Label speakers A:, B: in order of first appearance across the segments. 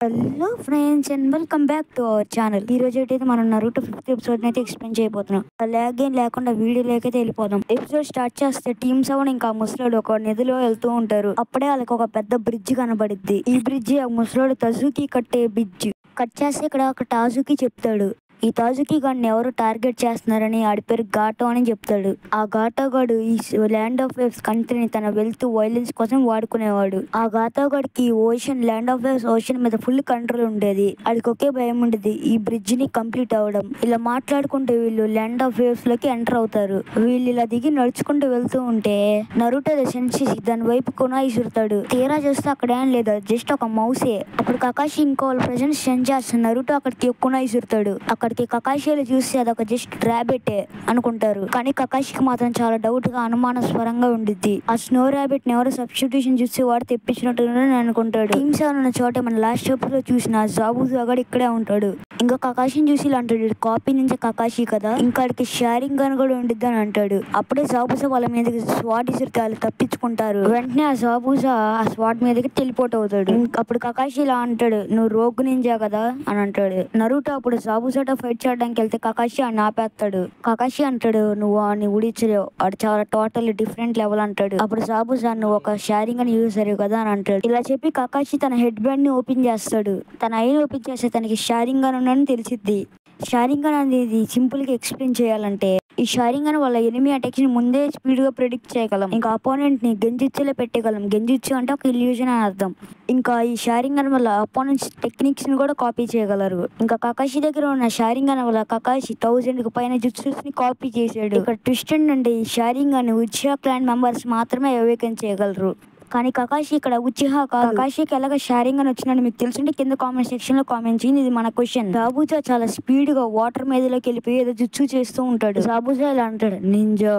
A: Hello friends and welcome back to our channel. ఈ రోజు అయితే మనం నరుటో 5th ఎపిసోడ్ అయితే ఎక్స్ప్లెయిన్ చేయబోతున్నాం. లాగ్ ఏం లేకుండా వీడియోలోకి వెళ్ళిపోదాం. ఎపిసోడ్ స్టార్ట్ చేస్తే టీమ్ 7 ఇంకా ముసలోడు ఒక నదిలో వెళ్తూ ఉంటారు. అప్పుడే వాళ్ళకి ఒక పెద్ద బ్రిడ్జ్ కనబడిద్ది. ఈ బ్రిడ్జ్ ఆ ముసలోడు తజుకి కట్టే బ్రిడ్జ్. కట్ చేస్తే ఇక్కడ ఒక టాజుకి చెప్తాడు, ఈ తాజుకి గాడిని ఎవరు టార్గెట్ చేస్తున్నారని. ఆడి పేరు ఘాటో అని చెప్తాడు. ఆ ఘాటోగాడు ఈ ల్యాండ్ ఆఫ్ వేవ్స్ కంట్రీని తన వెల్త్ వైలెన్స్ కోసం వాడుకునేవాడు. ఆ ఘాటోగాడికి ocean land of waves ocean మీద ఫుల్ కంట్రోల్ ఉండేది. ఆడికి ఒకే భయం ఉండేది, ఈ బ్రిడ్జ్ ని కంప్లీట్ అవ్వడం. ఇలా మాట్లాడుకుంటూ వీళ్ళు ల్యాండ్ ఆఫ్ వేవ్స్ లోకి ఎంటర్ అవుతారు. వీళ్ళు ఇలా దిగి నడుచుకుంటూ వెళ్తూ ఉంటే నరుటో సెన్స్ చేసి దాని వైపు కొన ఇసురుతాడు. తీరా చూస్తే అక్కడ ఏం లేదు, జస్ట్ ఒక మౌసే. అప్పుడు కకాషి ఇంకో వాళ్ళ ప్రెజెన్స్ సెన్స్ చేస్తాడు. నరుటో అక్కడికి కొన ఇసురుతాడు. అక్కడికి కకాషిలు చూసి అదొక జస్ట్ ర్యాబిట్ అనుకుంటారు. కానీ కకాషికి మాత్రం చాలా డౌట్ గా అనుమానస్వరంగా ఉండిద్ది. ఆ స్నో ర్యాబిట్ ని ఎవరు సబ్స్టిట్యూషన్ చూసి వాడు తెప్పించినట్టు అనుకుంటాడు. టీమ్ 7 ఉన్న చోట మన లాస్ట్ ఎపిసోడ్ లో చూసిన జాబుజా గడు ఇక్కడే ఉంటాడు. ఇంకా కకాషిని చూసి ఇలా అంటాడు, కాపీ నుంచి కకాషి కదా, ఇంకాడికి షేరింగ్ గన్ కూడా ఉండిద్ది అని అంటాడు. అప్పుడే జాబుజా వాళ్ళ మీదకి స్వాట్ ఇసిరితే వాళ్ళు తప్పించుకుంటారు. వెంటనే ఆ జాబుజా ఆ స్వాట్ మీదకి టెలిపోర్ట్ అవుతాడు. అప్పుడు కకాషి ఇలా అంటాడు, నువ్వు రోగ్ నింజా కదా అని అంటాడు. నరుటో అప్పుడు జాబుజాతో ఫైట్ చేయడానికి వెళ్తే కకాషి అని ఆపేస్తాడు. కకాషి అంటాడు, నువ్వు అని ఉడిచలేవు, వాడు చాలా టోటల్ డిఫరెంట్ లెవెల్ అంటాడు. అప్పుడు జాబుజా నువ్వు ఒక షేరింగ్ అని యూజర్ కదా అని అంటాడు. ఇలా చెప్పి కకాషి తన హెడ్ బ్యాండ్ ని ఓపెన్ చేస్తాడు. తన ఐని ఓపెన్ చేస్తే తనకి షేరింగ్ అని ఉందని తెలిసిద్ది. షేరింగ్ అనేది సింపుల్ గా ఎక్స్ప్లెయిన్ చేయాలంటే, ఈ షేరింగ్ అని వాళ్ళ ఎనిమీ అటాక్స్ ని ముందే స్పీడ్ గా ప్రిడిక్ట్ చేయగలం. ఇంకా అపోనెంట్ ని గెంజిచ్చేలా పెట్టగలం. గెంజిచ్చు అంటే ఒక ఇల్యూజన్ అని అర్థం. ఇంకా ఈ షేరింగ్ అని వల్ల అపోనెంట్స్ టెక్నిక్స్ ని కూడా కాపీ చేయగలరు. ఇంకా కకాషి దగ్గర ఉన్న షేరింగ్ అని వల్ల కకాషి 1000 కి పైన జుట్సూస్ ని కాపీ చేశాడు. ఇక్కడ ట్విస్ట్ ఏంటంటే ఈ షేరింగ్ అని ఉచిహా క్లాన్ మెంబర్స్ మాత్రమే అవేకన్ చేయగలరు. కానీ కకాషి ఇక్కడ ఉచిహా కాదు. కకాషికి ఎలాగ షేరింగ్ అని వచ్చిందని మీకు తెలుసుంటే కింద కామెంట్ సెక్షన్ లో కామెంట్ చేయండి. ఇది మన క్వశ్చన్. జాబుజా చాలా స్పీడ్ గా వాటర్ మీదలోకి వెళ్ళిపోయి ఏదో జుట్సు చేస్తూ ఉంటాడు. జాబుజా ఇలా అంటాడు, నింజా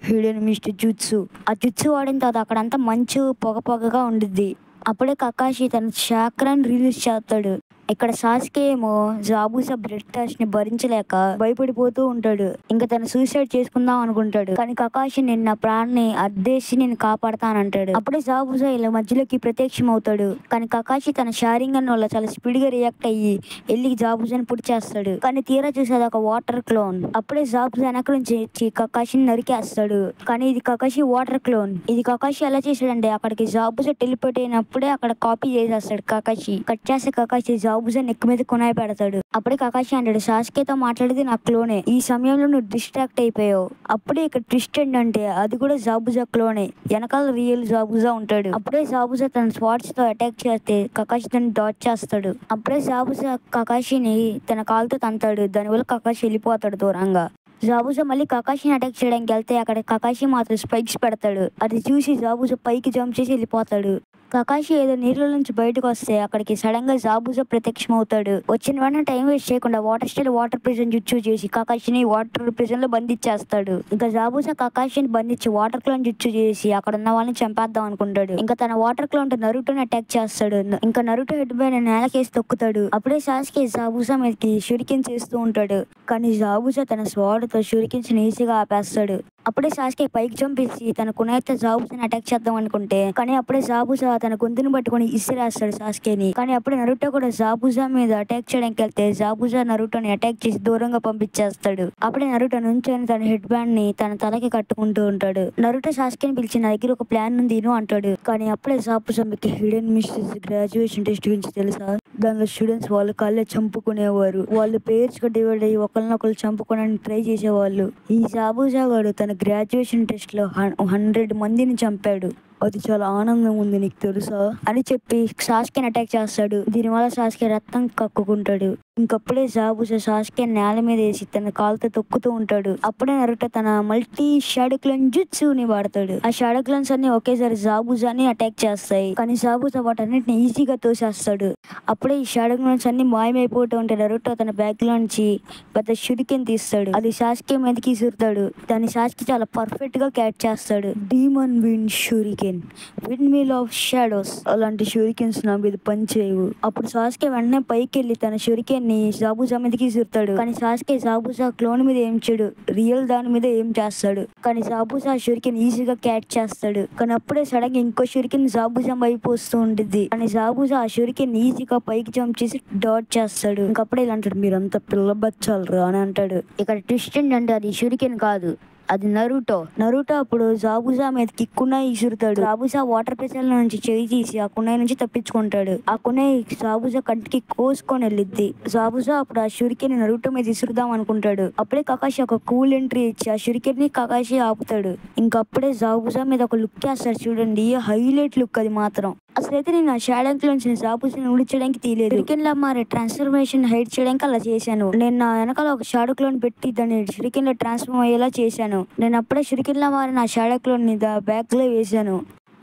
A: హిడెన్ మిస్టర్ జుట్సు. ఆ జుట్సు వాడిన తర్వాత అక్కడంతా మంచు పొగ పొగగా ఉండిద్ది. అప్పుడే కకాషి తన చాక్రాన్ని రిలీజ్ చేస్తాడు. ఇక్కడ సాస్కే ఏమో జాబుజా బ్లడ్ థర్స్ట్ ని భరించలేక భయపడిపోతూ ఉంటాడు. ఇంకా తను సూసైడ్ చేసుకుందాం అనుకుంటాడు. కానీ కకాషి నిన్న ప్రాణాన్ని అద్దేసి నేను కాపాడతానంటాడు. అప్పుడే జాబుజా ఇలా మధ్యలోకి ప్రత్యక్షం అవుతాడు. కానీ కకాషి తన షేరింగ్ అన్న వల్ల చాలా స్పీడ్ గా రియాక్ట్ అయ్యి వెళ్ళి జాబుజాని పుడి చేస్తాడు. కానీ తీరా చూసేది ఒక వాటర్ క్లోన్. అప్పుడే జాబుజా వెనక నుంచి కకాషిని నరికేస్తాడు. కానీ ఇది కకాషి వాటర్ క్లోన్. ఇది కకాషి ఎలా చేశాడంటే, అక్కడికి జాబుజా టెలిపోర్ట్ అయినప్పుడే అక్కడ కాపీ చేసేస్తాడు కకాషి. కట్ చేస్తే కకాషి జాబుజా నెక్ మీద కొనాయి పెడతాడు. అప్పుడే కకాషి అంటాడు, సాస్కేతో మాట్లాడేది నా క్లోనే, ఈ సమయంలో నువ్వు డిస్ట్రాక్ట్ అయిపోయావు. అప్పుడే ఇక్కడ ట్విస్ట్ ఏంటంటే అది కూడా జాబుజా క్లోనే, వెనకాల రియల్ జాబుజా ఉంటాడు. అప్పుడే జాబుజా తన స్వాట్స్ తో అటాక్ చేస్తే కకాషి తను డాచ్ చేస్తాడు. అప్పుడే జాబుజా కకాషిని తన కాలుతో తంతాడు. దానివల్ల కకాషి వెళ్ళిపోతాడు దూరంగా. జాబుజా మళ్ళీ కకాషిని అటాక్ చేయడానికి వెళ్తే అక్కడ కకాషి మాత్రం స్పైక్స్ పెడతాడు. అది చూసి జాబుజా పైకి జంప్ చేసి వెళ్ళిపోతాడు. కకాషి ఏదో నీళ్ళ నుంచి బయటకు వస్తే అక్కడికి సడన్ గా జాబుజా ప్రత్యక్షం అవుతాడు. వచ్చిన వెంటనే టైం వేస్ట్ చేయకుండా water style water prison jutsu చేసి కకాషిని వాటర్ ప్రిజన్ లో బంధించేస్తాడు. ఇంకా జాబుజా కకాషిని బంధించి వాటర్ క్లోన్ జుట్సు చేసి అక్కడ ఉన్న వాళ్ళని చంపేద్దాం అనుకుంటాడు. ఇంకా తన వాటర్ క్లోన్ తో నరుటోని అటాక్ చేస్తాడు. ఇంకా నరుటో హెడ్ పైన నేలకేసి తొక్కుతాడు. అప్పుడే సాస్కే జాబుజా మీదకి షురికెన్ చేస్తూ ఉంటాడు. కానీ జాబుజా తన స్వాడ్తో షురికెన్స్ ఈజీగా ఆపేస్తాడు. అప్పుడే సాస్కే పైకి చంపేసి తన కునైతే జాబుజాని అటాక్ చేద్దాం అనుకుంటే, కానీ అప్పుడే జాబుజా తన గొంతుని పట్టుకుని ఇసిరేస్తాడు సాస్కేని. కానీ అప్పుడే నరుటో కూడా జాబుజా మీద అటాక్ చేయడానికి వెళ్తే జాబుజా నరుటోని అటాక్ చేసి దూరంగా పంపించేస్తాడు. అప్పుడే నరుటో నుంచొని తన హెడ్ బ్యాండ్ ని తన తలకి కట్టుకుంటూ ఉంటాడు. నరుటో సాస్కేని పిలిచి నా దగ్గర ఒక ప్లాన్ ఉంది అంటాడు. కానీ అప్పుడే జాబుజా మీకు హిడెన్ మిస్టర్స్ గ్రాడ్యుయేషన్ టెస్ట్ గురించి తెలుసా, దానిలో స్టూడెంట్స్ వాళ్ళ కాళ్ళే చంపుకునేవారు. వాళ్ళు పేర్స్ గా డివైడ్ అయ్యి ఒకరినొకరు చంపుకోవడానికి ట్రై చేసేవాళ్ళు. ఈ జాబుజా గాడు తన గ్రాడ్యుయేషన్ టెస్ట్ లో 100 మందిని చంపాడు. అది చాలా ఆనందంగా ఉంది నీకు తెలుసా అని చెప్పి సాస్కేని అటాక్ చేస్తాడు. దీనివల్ల సాస్కే రక్తం కక్కుకుంటాడు. ఇంకప్పుడే జాబుజా సాస్కే నేల మీద వేసి తన కాలుతో తొక్కుతూ ఉంటాడు. అప్పుడే నరుటో తన మల్టీ షాడో క్లోన్ జుట్సుని వాడతాడు. ఆ షాడో క్లోన్స్ అన్ని ఒకేసారి జాబుజాని అటాక్ చేస్తాయి. కానీ జాబుజా వాటన్నిటిని ఈజీగా తోసేస్తాడు. అప్పుడే ఈ షాడో క్లోన్స్ అన్ని మాయమైపోతూ ఉంటే నరుటో తన బ్యాగ్ లోంచి పెద్ద షురికెన్ తీస్తాడు. అది సాస్కే మీదకి ఇసురుతాడు. దాన్ని సాస్కే చాలా పర్ఫెక్ట్ గా క్యాచ్ చేస్తాడు. Demon wind shuriken, windmill of shadows. అలాంటి షూరికెన్స్ నా మీద పనిచేయవు. అప్పుడు సాస్కే వెంటనే పైకి వెళ్ళి తన షూరికెన్ ని జాబుజా మీదకి విసురుతాడు. కానీ సాస్కే జాబుజా క్లోన్ మీద ఏం చేయడు, రియల్ దాని మీద ఏం చేస్తాడు. కానీ జాబుజా షురికెన్ ఈజీగా క్యాచ్ చేస్తాడు. కానీ అప్పుడే సడన్ గా ఇంకో షురికెన్ జాబుజా వైపు వస్తూ ఉంటుంది. కానీ జాబుజా ఆ షురికెన్ ఈజీగా పైకి జంప్ చేసి డాట్ చేస్తాడు. ఇంకప్పుడే ఇలా అంటాడు, మీరంతా పిల్ల బచ్చాలరా అని అంటాడు. ఇక్కడ ట్విస్ట్ ఏంటంటే అది షురికెన్ కాదు, అది నరుటో అప్పుడు జాబుజా మీదకి కునాయి విసురుతాడు. జాబుజా వాటర్ ప్రెషర్ నుంచి చేయి తీసి ఆ కునాయి నుంచి తప్పించుకుంటాడు. ఆ కునాయి జాబుజా కంటికి కోసుకొని వెళ్ళిద్ది. జాబుజా అప్పుడు ఆ షురికెన్ నరుటో మీద విసురుదాం అనుకుంటాడు. అప్పుడే కకాషి ఒక కూల్ ఎంట్రీ ఇచ్చి ఆ షురికెన్ ని కకాషి ఆపుతాడు. ఇంకప్పుడే జాబుజా మీద ఒక లుక్ వేస్తాడు చూడండి, హైలైట్ లుక్ అది మాత్రం. అసలైతే నేను ఆ షాడోక్ నుంచి జాబుజాని ఉడిచడానికి తీయలేదు, షురికెన్ లా మారే ట్రాన్స్ఫర్మేషన్ హైడ్ చేయడానికి అలా చేశాను. నేను నా వెనకాల ఒక షాడో క్లోన్ పెట్టి దాన్ని షురికెన్ లో ట్రాన్స్ఫార్మ్ అయ్యేలా చేశాను. నేను అప్పుడే షురికెన్ లా మారిన ఆ షాడో క్లోన్ ని బ్యాగ్ లో వేసాను.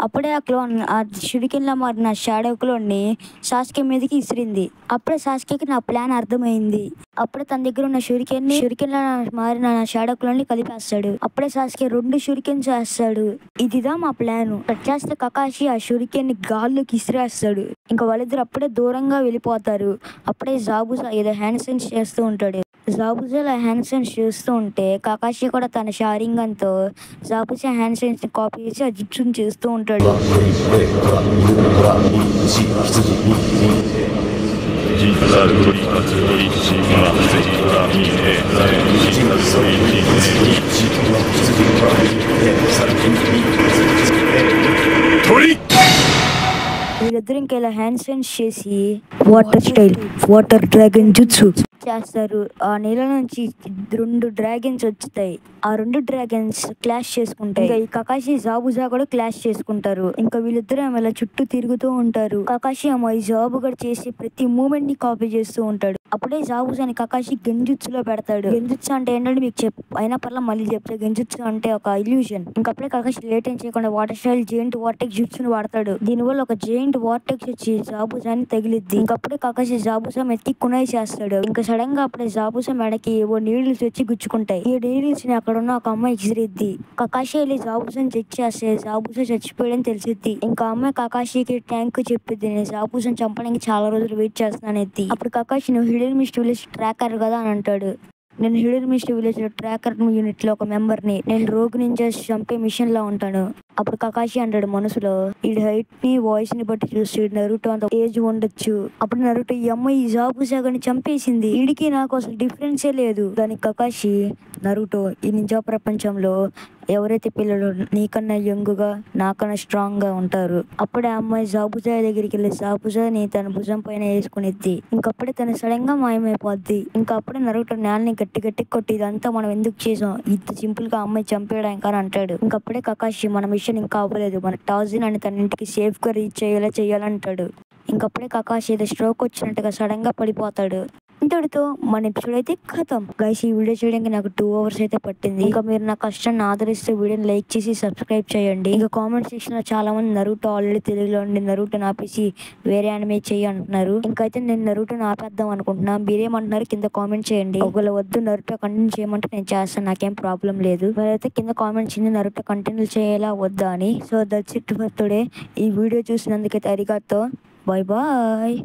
A: అప్పుడే ఆ షురికెన్ లా మారిన షాడో క్లోన్ ని సాస్కే మీదకి ఇసిరింది. అప్పుడే సాస్కేకి నా ప్లాన్ అర్థమైంది. అప్పుడే తన దగ్గర ఉన్న షురికెన్ లా మారిన షాడో క్లోన్ ని కలిపేస్తాడు. అప్పుడే సాస్కే 2 షురికెన్స్ వేస్తాడు. ఇదిదా మా ప్లాన్. కట్ చేస్తే కకాషి ఆ షురికెన్ ని గాల్లోకి ఇసిరేస్తాడు. ఇంకా వాళ్ళిద్దరు అప్పుడే దూరంగా వెళ్ళిపోతారు. అప్పుడే జాబుజా ఏదో హ్యాండ్ సైన్స్ చేస్తూ ఉంటాడు. జాబుజా హ్యాండ్ సైన్స్ చేస్తూ ఉంటే కకాషి కూడా తన షారింగన్తో జాబుజా హ్యాండ్ సైన్స్ ని కాపీ చేసి ఆ జిప్సుని చేస్తూ ఉంటాడు. వీళ్ళిద్దరు ఇంకా ఇలా హ్యాండ్ సైన్స్ చేసి వాటర్ డ్రాగన్ జుట్సు చేస్తారు. ఆ నీళ్ళ నుంచి 2 డ్రాగన్స్ వచ్చుతాయి. ఆ 2 డ్రాగన్స్ క్లాష్ చేసుకుంటాయి. ఇంకా ఈ కకాషి జాబుజా కూడా క్లాష్ చేసుకుంటారు. ఇంకా వీళ్ళిద్దరు ఇలా చుట్టూ తిరుగుతూ ఉంటారు. కకాషి ఈ జాబుగా చేసి ప్రతి మూమెంట్ ని కాపీ చేస్తూ ఉంటాడు. అప్పుడే జాబుజాని కకాషి గెంజుత్సులో పెడతాడు. గెంజుత్సు అంటే ఏంటంటే మీకు అయినా పర్లా మళ్ళీ చెప్తా. గెంజుత్సు అంటే ఒక ఇల్యూషన్. ఇంకప్పుడే కకాషి లేట్ ఏం చేయకుండా వాటర్ స్టైల్ జెయింట్ వార్టెక్స్ జుట్సుని వాడతాడు. దీనివల్ల ఒక జెయింట్ వార్టెక్స్ వచ్చి జాబుజాని తగిలిద్ది. ఇంకప్పుడే కకాషి జాబుజా మెత్తి కునాయి చేస్తాడు. ఇంకా సడన్ గా అప్పుడే జాబుజా మెడకి ఓ నీడిల్స్ వచ్చి గుచ్చుకుంటాయి. ఈ నీడిల్స్ ని అక్కడ ఉన్న ఒక అమ్మాయి ఇసిరిద్ది. కకాషి వెళ్ళి జాబుజాని చెక్ చేస్తే జాబుజా చచ్చిపోయాడని తెలిసిద్ది. ఇంకా అమ్మాయి కకాషికి థ్యాంక్ చెప్పిద్ది, నేను జాబుజాని చంపడానికి చాలా రోజులు వెయిట్ చేస్తున్నాను. అప్పుడు కకాషి నువ్వు హిడెన్ మిస్ట్ విలేజ్ ట్రాకర్ కదా అని అంటాడు. నేను hidden mist village tracker unit లో ఒక మెంబర్ని. నేను రోగ్ నుంచి చంపే మిషన్ లో ఉంటాను. అప్పుడు కకాషి అంటాడు మనసులో, ఈ హైట్ ని వాయిస్ ని బట్టి చూస్తే నరుటో అంత ఏజ్ ఉండొచ్చు. అప్పుడు నరుటో ఈ అమ్మాయి ఈ జాబుజాని చంపేసింది, వీడికి నాకు అసలు డిఫరెన్సే లేదు. దానికి కకాషి, నరుటో ఈ నింజా ప్రపంచంలో ఎవరైతే పిల్లలు నీకన్నా యంగుగా నాకన్నా స్ట్రాంగ్ గా ఉంటారు. అప్పుడే ఆ అమ్మాయి జాబుజా దగ్గరికి వెళ్ళి జాబుజాని తన భుజం పైన వేసుకునిద్ది. ఇంకప్పుడే తను సడన్ గా మాయమైపోద్ది. ఇంకా అప్పుడే నరుటో నేలని గట్టి కొట్టి ఇదంతా మనం ఎందుకు చేసాం, ఇంత సింపుల్ గా అమ్మాయి చంపేయడానికి అని అంటాడు. ఇంకప్పుడే కకాషి మన మిషన్ ఇంకా అవ్వలేదు, మన టాజిన్ అని తన ఇంటికి సేఫ్ గా రీచ్ చేయాలంటాడు. ఇంకప్పుడే కకాషి ఏదో స్ట్రోక్ వచ్చినట్టుగా సడన్ గా పడిపోతాడు. ఇంతటితో మన ఎపిసోడ్ అయితే ఖతం. గైస్ ఈ వీడియో చేయడానికి నాకు 2 hours అయితే పట్టింది. ఇంకా మీరు నా కష్టాన్ని ఆదరిస్తే వీడియోని లైక్ చేసి సబ్స్క్రైబ్ చేయండి. ఇంకా కామెంట్ సెక్షన్ లో చాలా మంది నరుటో ఆల్రెడీ తెలుగులో ఉండి నరుటో ఆపేసి వేరే యానిమే చేయి అంటున్నారు. ఇంకైతే నేను నరుటో ఆపేద్దాం అనుకుంటున్నా. మీరేమంటున్నారు కింద కామెంట్ చేయండి. ఒకవేళ వద్దు నరుటో కంటిన్యూ చేయమంటే నేను చేస్తాను, నాకేం ప్రాబ్లం లేదు. మరైతే కింద కామెంట్ చేయండి నరుటో కంటిన్యూ చేయాలా వద్దా అని. So that's it for today. ఈ వీడియో చూసినందుకైతే అరిగాతో బాయ్ బాయ్.